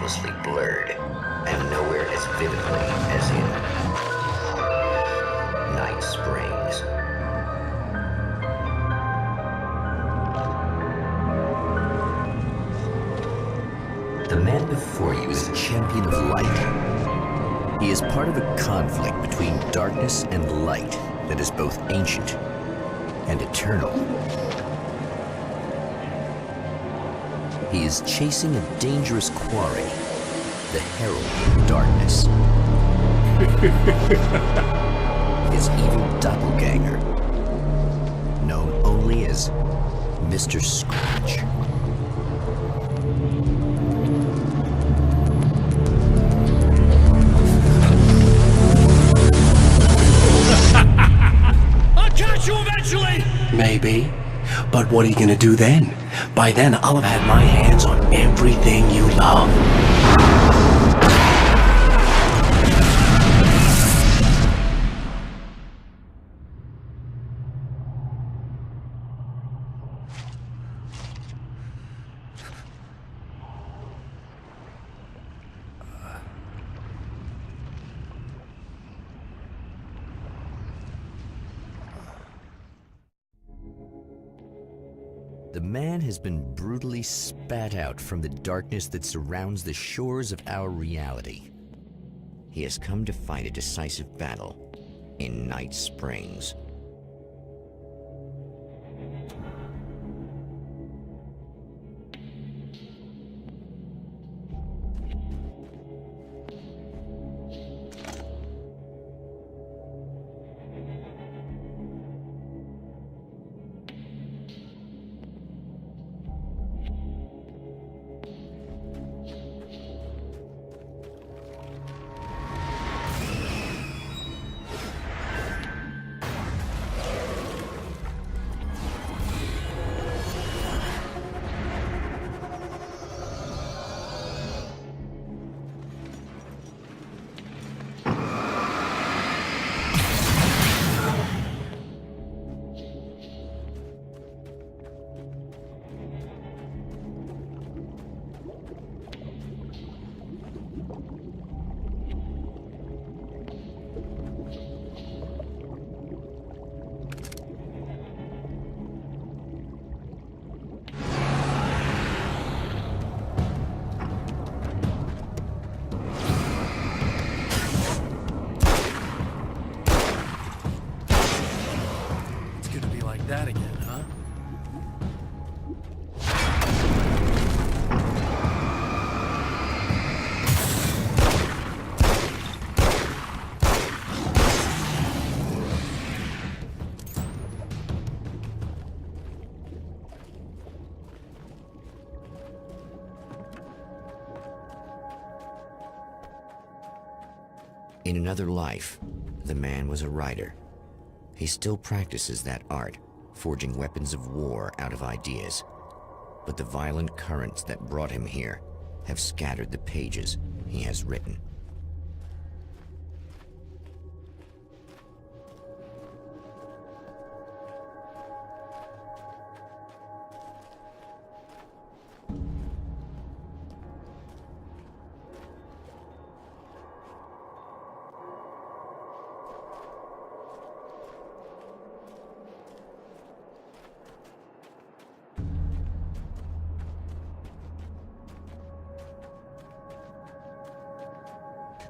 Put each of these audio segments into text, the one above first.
ruthlessly blurred, and nowhere as vividly as in Night Springs. The man before you is a champion of light. He is part of a conflict between darkness and light that is both ancient and eternal. He is chasing a dangerous quarry, the herald of darkness. His evil doppelganger, known only as Mr. Scratch. I'll catch you eventually! Maybe. But what are you gonna do then? By then, I'll have had my hands on everything you love. The man has been brutally spat out from the darkness that surrounds the shores of our reality. He has come to fight a decisive battle in Night Springs. That again, huh? In another life, the man was a writer. He still practices that art, forging weapons of war out of ideas. But the violent currents that brought him here have scattered the pages he has written.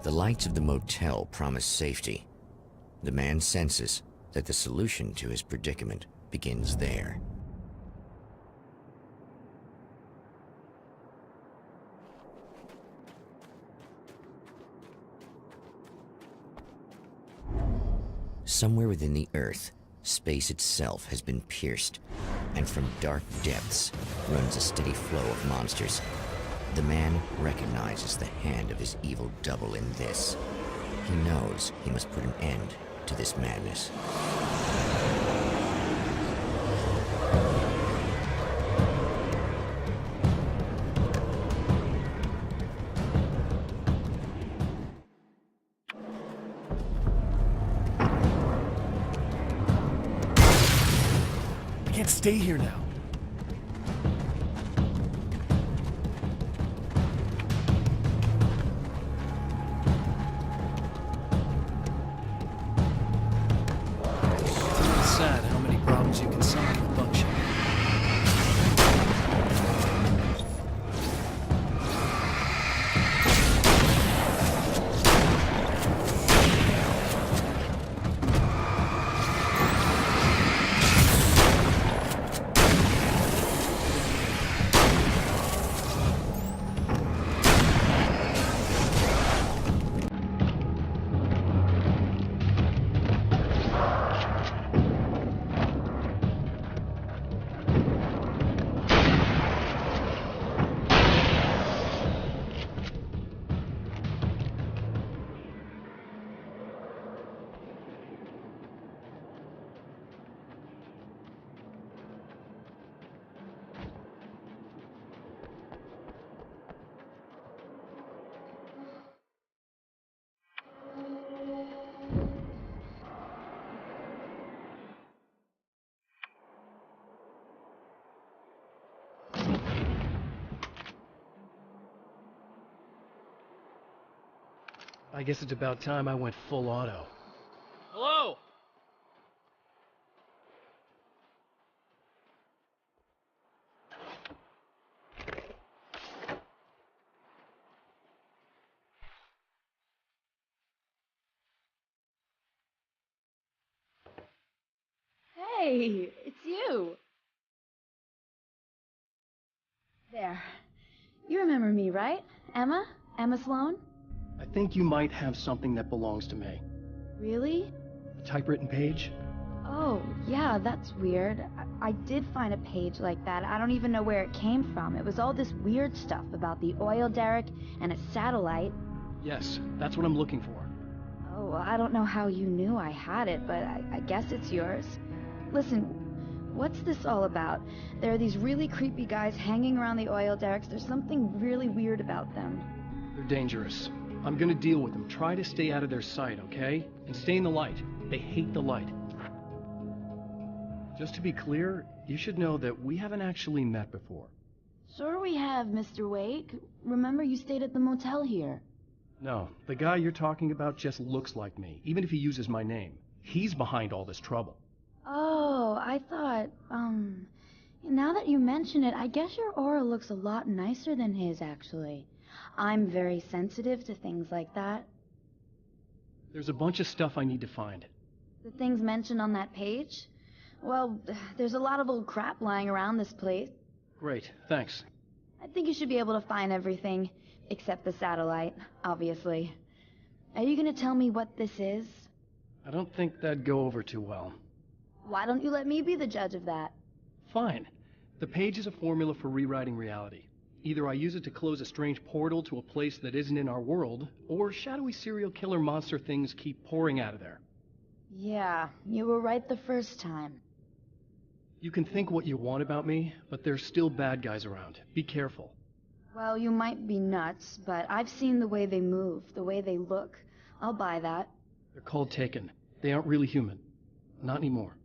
The lights of the motel promise safety. The man senses that the solution to his predicament begins there. Somewhere within the Earth, space itself has been pierced, and from dark depths runs a steady flow of monsters. The man recognizes the hand of his evil double in this. He knows he must put an end to this madness. I can't stay here now. I guess it's about time I went full auto. Hello? Hey, it's you. There. You remember me, right? Emma? Emma Sloan? I think you might have something that belongs to me. Really? A typewritten page? Oh, yeah, that's weird. I did find a page like that. I don't even know where it came from. It was all this weird stuff about the oil derrick and a satellite. Yes, that's what I'm looking for. Oh, well, I don't know how you knew I had it, but I guess it's yours. Listen, what's this all about? There are these really creepy guys hanging around the oil derricks. There's something really weird about them. They're dangerous. I'm gonna deal with them. Try to stay out of their sight, okay? And stay in the light. They hate the light. Just to be clear, you should know that we haven't actually met before. Sure we have, Mr. Wake. Remember you stayed at the motel here. No, the guy you're talking about just looks like me, even if he uses my name. He's behind all this trouble. Oh, I thought, now that you mention it, I guess your aura looks a lot nicer than his, actually. I'm very sensitive to things like that. There's a bunch of stuff I need to find. The things mentioned on that page? Well, there's a lot of old crap lying around this place. Great, thanks. I think you should be able to find everything, except the satellite, obviously. Are you gonna tell me what this is? I don't think that'd go over too well. Why don't you let me be the judge of that? Fine. The page is a formula for rewriting reality. Either I use it to close a strange portal to a place that isn't in our world, or shadowy serial killer monster things keep pouring out of there. Yeah, you were right the first time. You can think what you want about me, but there's still bad guys around. Be careful. Well, you might be nuts, but I've seen the way they move, the way they look. I'll buy that. They're called Taken. They aren't really human. Not anymore.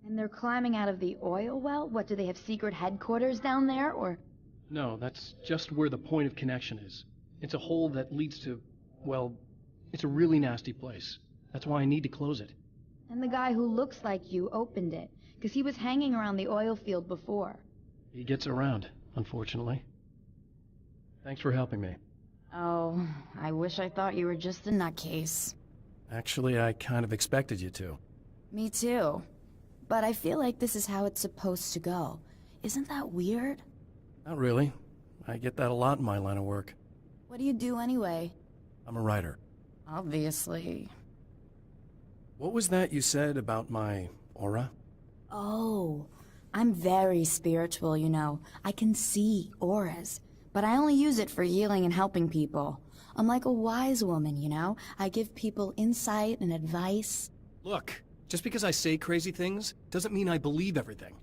And they're climbing out of the oil well? What, do they have secret headquarters down there, or...? No, that's just where the point of connection is. It's a hole that leads to, well, it's a really nasty place. That's why I need to close it. And the guy who looks like you opened it, because he was hanging around the oil field before. He gets around, unfortunately. Thanks for helping me. Oh, I wish I thought you were just a nutcase. Actually, I kind of expected you to. Me too. But I feel like this is how it's supposed to go. Isn't that weird? Not really. I get that a lot in my line of work. What do you do anyway? I'm a writer. Obviously. What was that you said about my aura? Oh, I'm very spiritual, you know. I can see auras, but I only use it for healing and helping people. I'm like a wise woman, you know? I give people insight and advice. Look, just because I say crazy things doesn't mean I believe everything.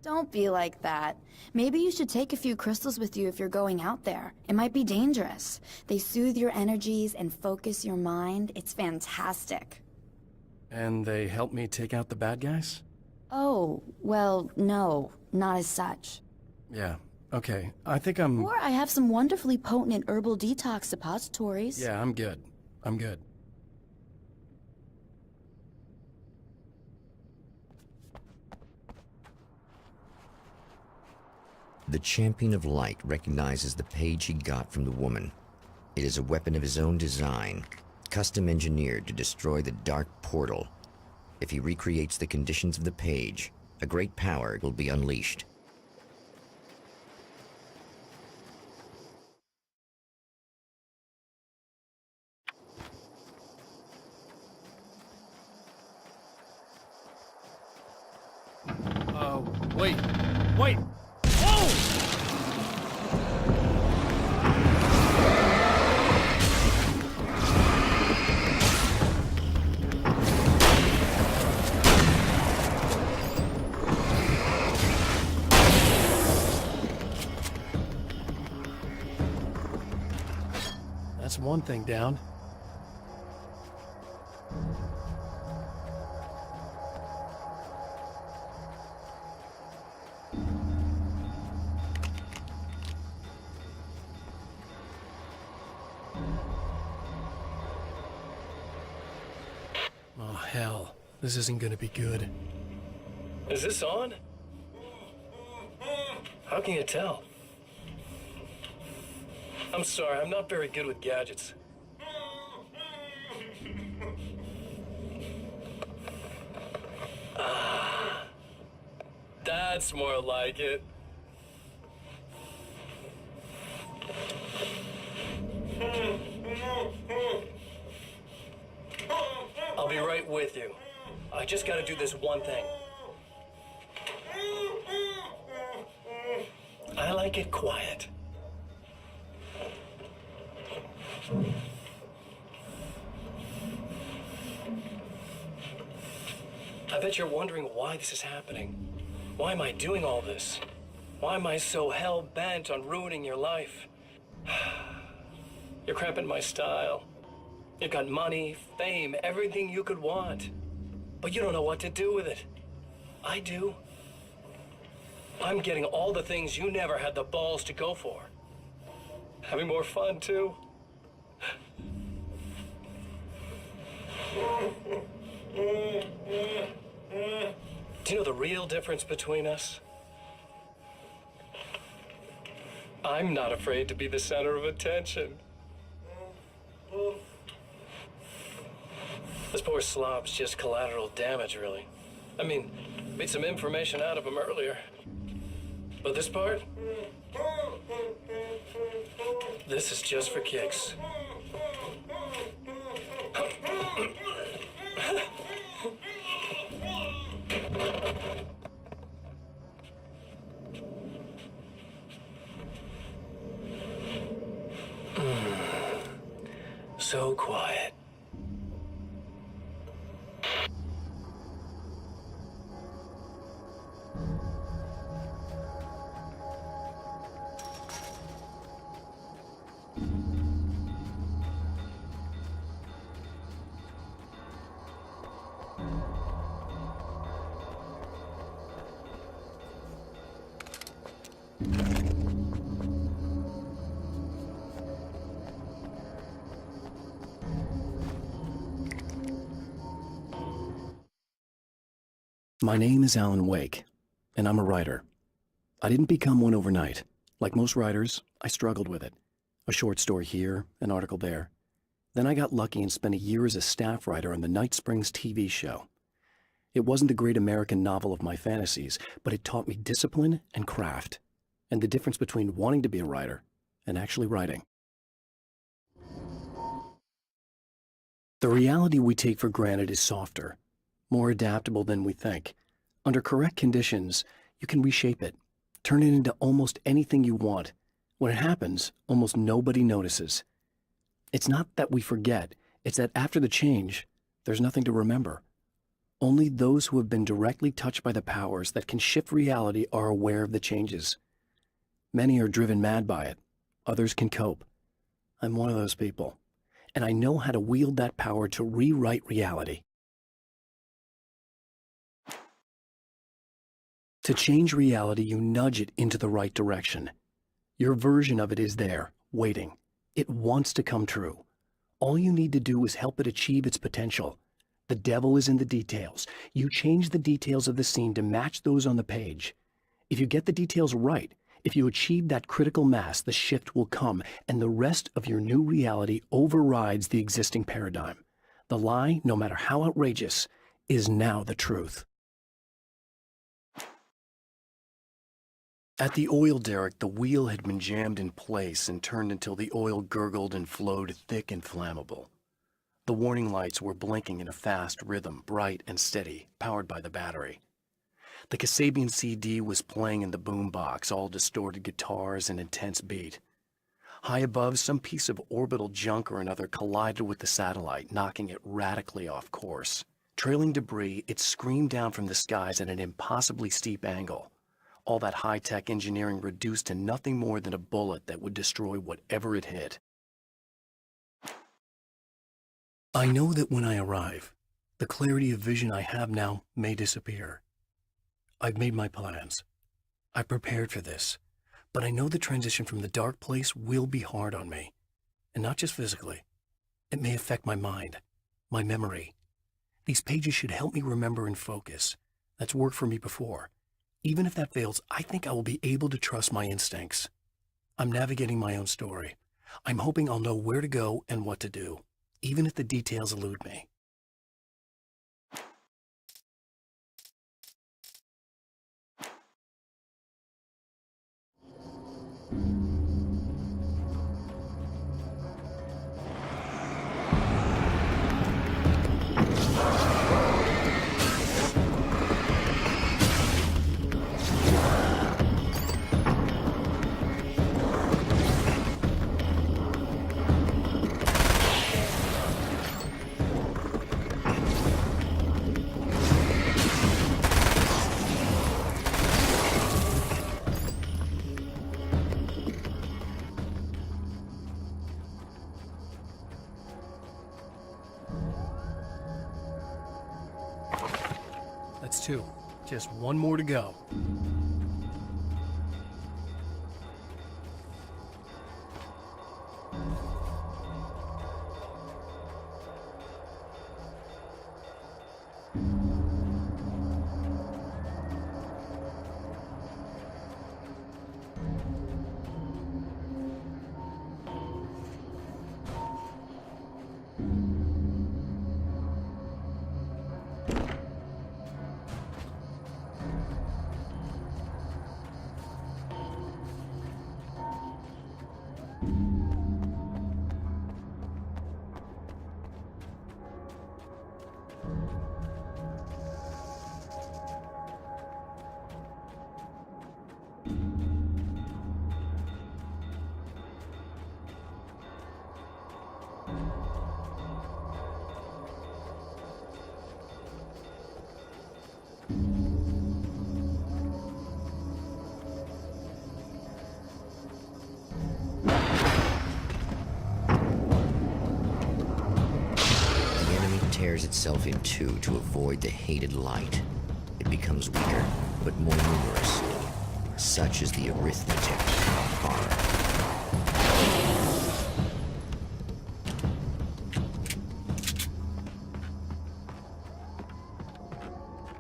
Don't be like that. Maybe you should take a few crystals with you if you're going out there. It might be dangerous. They soothe your energies and focus your mind. It's fantastic. And they help me take out the bad guys? Oh, well, no, not as such. Yeah, okay. I think I'm... Or I have some wonderfully potent herbal detox suppositories. Yeah, I'm good. I'm good. The champion of light recognizes the page he got from the woman. It is a weapon of his own design, custom engineered to destroy the dark portal. If he recreates the conditions of the page, a great power will be unleashed. Wait! Wait! Whoa! That's one thing down. Oh, hell. This isn't gonna be good. Is this on? How can you tell? I'm sorry, I'm not very good with gadgets. That's more like it. I'll be right with you. I just gotta do this one thing. I like it quiet. I bet you're wondering why this is happening. Why am I doing all this? Why am I so hell-bent on ruining your life? You're cramping my style. You've got money, fame, everything you could want. But you don't know what to do with it. I do. I'm getting all the things you never had the balls to go for. Having more fun, too. Do you know the real difference between us? I'm not afraid to be the center of attention. This poor slob's just collateral damage, really. I mean, made some information out of him earlier. But this part? This is just for kicks. So quiet. My name is Alan Wake, and I'm a writer. I didn't become one overnight. Like most writers, I struggled with it. A short story here, an article there. Then I got lucky and spent a year as a staff writer on the Night Springs TV show. It wasn't the great American novel of my fantasies, but it taught me discipline and craft, and the difference between wanting to be a writer and actually writing. The reality we take for granted is softer, more adaptable than we think. Under correct conditions, you can reshape it, turn it into almost anything you want. When it happens, almost nobody notices. It's not that we forget, it's that after the change, there's nothing to remember. Only those who have been directly touched by the powers that can shift reality are aware of the changes. Many are driven mad by it, others can cope. I'm one of those people, and I know how to wield that power to rewrite reality. To change reality, you nudge it into the right direction. Your version of it is there, waiting. It wants to come true. All you need to do is help it achieve its potential. The devil is in the details. You change the details of the scene to match those on the page. If you get the details right, if you achieve that critical mass, the shift will come, and the rest of your new reality overrides the existing paradigm. The lie, no matter how outrageous, is now the truth. At the oil derrick, the wheel had been jammed in place and turned until the oil gurgled and flowed thick and flammable. The warning lights were blinking in a fast rhythm, bright and steady, powered by the battery. The Kasabian CD was playing in the boombox, all distorted guitars and intense beat. High above, some piece of orbital junk or another collided with the satellite, knocking it radically off course. Trailing debris, it screamed down from the skies at an impossibly steep angle. All that high-tech engineering reduced to nothing more than a bullet that would destroy whatever it hit. I know that when I arrive, the clarity of vision I have now may disappear. I've made my plans. I've prepared for this, but I know the transition from the dark place will be hard on me, and not just physically. It may affect my mind, my memory. These pages should help me remember and focus. That's worked for me before. Even if that fails, I think I will be able to trust my instincts. I'm navigating my own story. I'm hoping I'll know where to go and what to do, even if the details elude me. That's 2. Just 1 more to go. Tears itself in two to avoid the hated light. It becomes weaker, but more numerous. Such is the arithmetic of horror.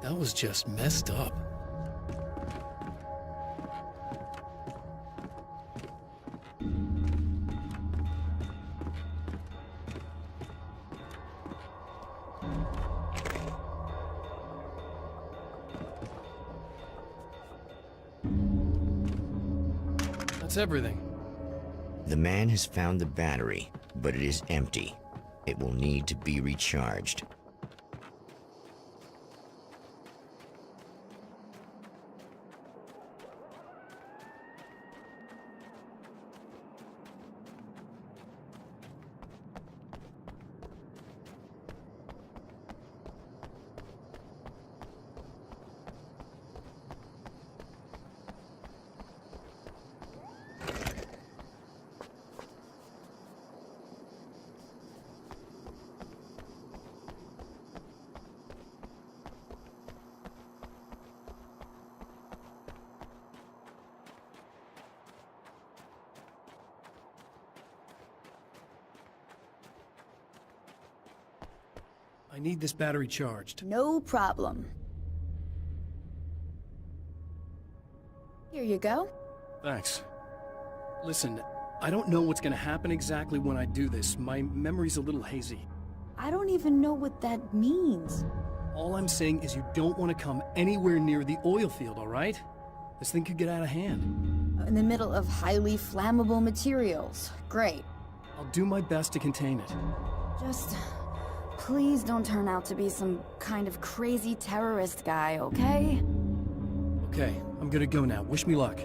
That was just messed up. That's everything. The man has found the battery, but it is empty. It will need to be recharged. I need this battery charged. No problem. Here you go. Thanks. Listen, I don't know what's gonna happen exactly when I do this. My memory's a little hazy. I don't even know what that means. All I'm saying is you don't want to come anywhere near the oil field, all right? This thing could get out of hand. In the middle of highly flammable materials. Great. I'll do my best to contain it. Just... please don't turn out to be some kind of crazy terrorist guy, okay? Okay, I'm gonna go now. Wish me luck.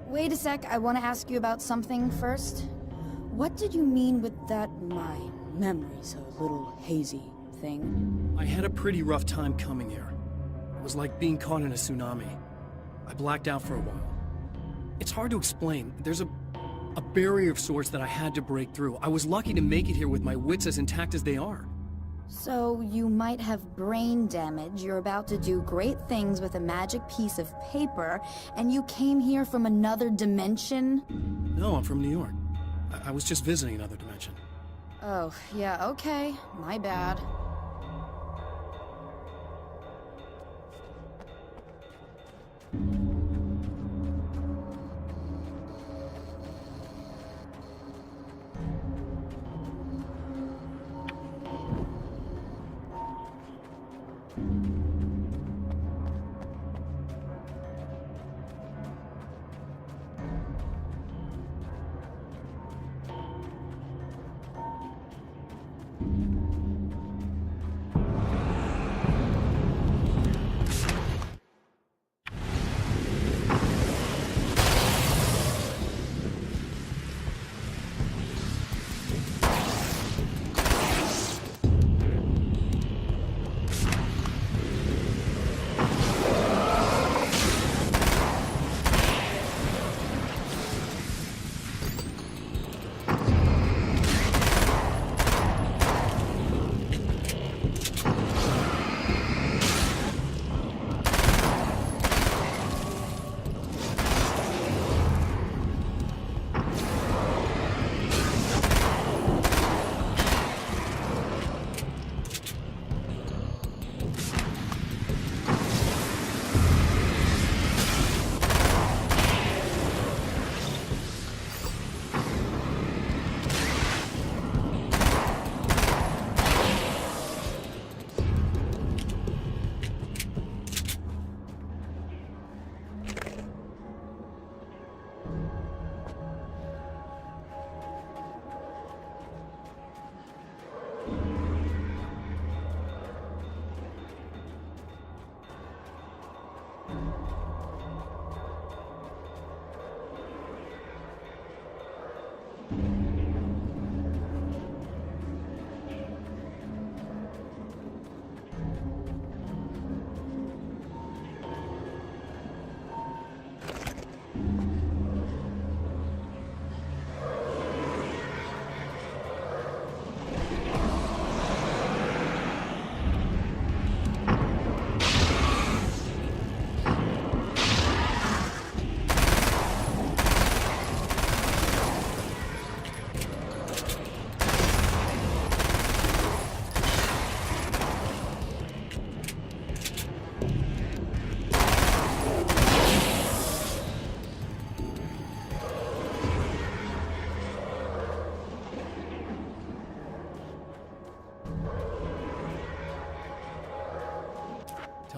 Wait a sec, I want to ask you about something first. What did you mean with that my memory's a little hazy thing? I had a pretty rough time coming here. It was like being caught in a tsunami. I blacked out for a while. It's hard to explain. There's a barrier of sorts that I had to break through. I was lucky to make it here with my wits as intact as they are. So, you might have brain damage, you're about to do great things with a magic piece of paper, and you came here from another dimension? No, I'm from New York. I was just visiting another dimension. Oh, yeah, okay. My bad.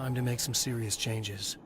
Time to make some serious changes.